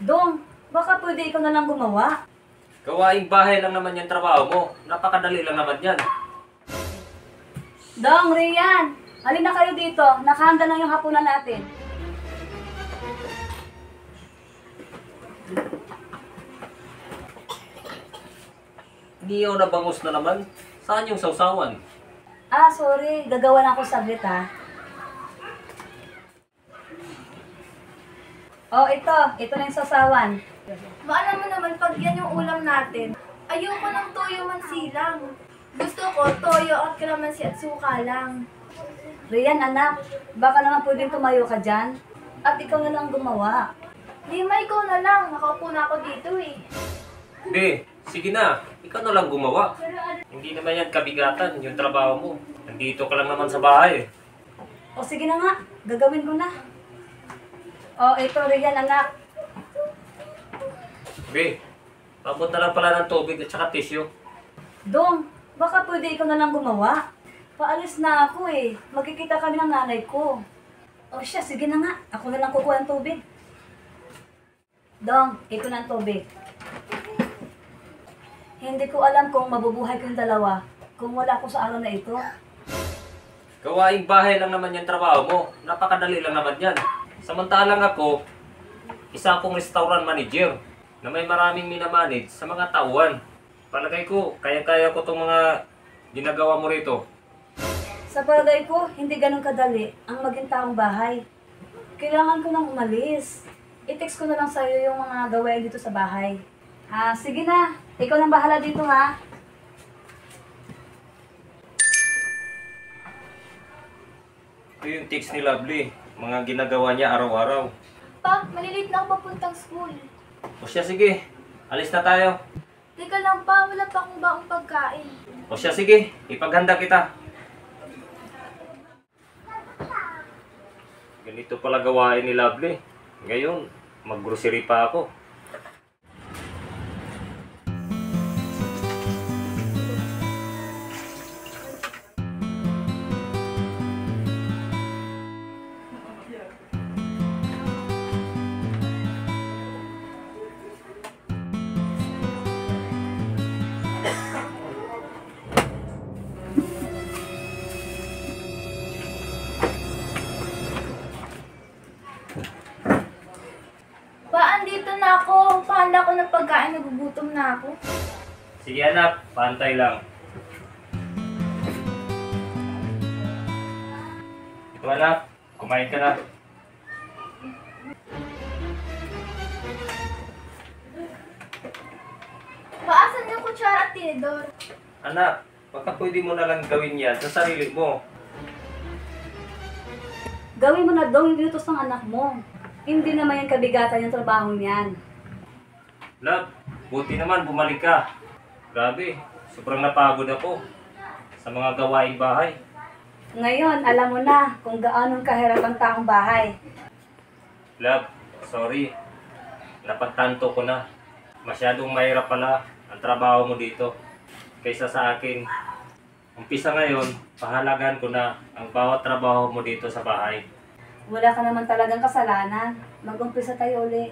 Dong, baka pwede ikaw na lang gumawa. Gawaing bahay lang naman yung trabaho mo. Napakadali lang naman yan. Dong, Rian, halina kayo dito. Nakahanda na yung hapunan natin. Niyaw na bangus na naman. Saan yung sausawan? Ah, sorry. Gagawa na ako saglit ha. Oh, ito. Ito na yung sasawan. Maalam mo naman pag yan yung ulam natin, ayoko ng toyo man silang. Gusto ko toyo at kalamansi at suka lang. Rian, anak, baka naman pwedeng tumayo ka dyan. At ikaw na lang gumawa. Lima, ikaw na lang. Nakaupo na ako dito eh. Be, sige na. Ikaw na lang gumawa. Hindi naman yan kabigatan yung trabaho mo. Nandito ka lang naman sa bahay. O sige na nga, gagawin ko na. O, ito Rian, anak. Be, pabot na lang pala ng tubig at saka tissue. Dong, baka pwede ikaw na lang gumawa. Paalis na ako eh. Magkikita kami ng nanay ko. O siya, sige na nga. Ako na lang kukuha ng tubig. Dong, ito na ang tubig. Hindi ko alam kung mabubuhay ko yung dalawa kung wala ko sa araw na ito. Gawaing bahay lang naman yung trabaho mo. Napakadali lang naman yan. Samantalang ako, isa akong restaurant manager na may maraming minamanage sa mga tauhan. Palagay ko, kaya-kaya ko itong mga ginagawa mo rito. Sa palagay ko, hindi ganun kadali ang maging taong bahay. Kailangan ko nang umalis. I-text ko na lang sa'yo yung mga gawain dito sa bahay. Sige na. Ikaw nang bahala dito ha. Ito yung text ni Lovely. Mga ginagawa niya araw-araw. Pa, malilit na ako papuntang school. O siya, sige. Alis na tayo. Teka lang pa, wala pa akong baong pagkain. O siya, sige. Ipaghanda kita. Ganito pala gawain ni Lovely. Ngayon, mag-grocery pa ako. Pa, andito na ako. Pahanda ko ng pagkain, nagugutom na ako. Sige anak, pantay lang. Ito anak, kumain ka na. Pa, asan yung kutsara at tinidor? Anak, baka pwede mo na lang gawin yan sa sarili mo. Gawin mo na daw yung inutos ng anak mo. Hindi naman yung kabigatan yung trabaho niyan. Love, buti naman bumalik ka. Grabe, sobrang napagod ako sa mga gawaing bahay. Ngayon, alam mo na kung gaano kahirap ang taong bahay. Love, sorry. Napagtanto ko na. Masyadong mahirap pala ang trabaho mo dito kaysa sa akin. Umpisa ngayon, pahalagan ko na ang bawat trabaho mo dito sa bahay. Wala ka naman talagang kasalanan. Mag-umpisa tayo uli.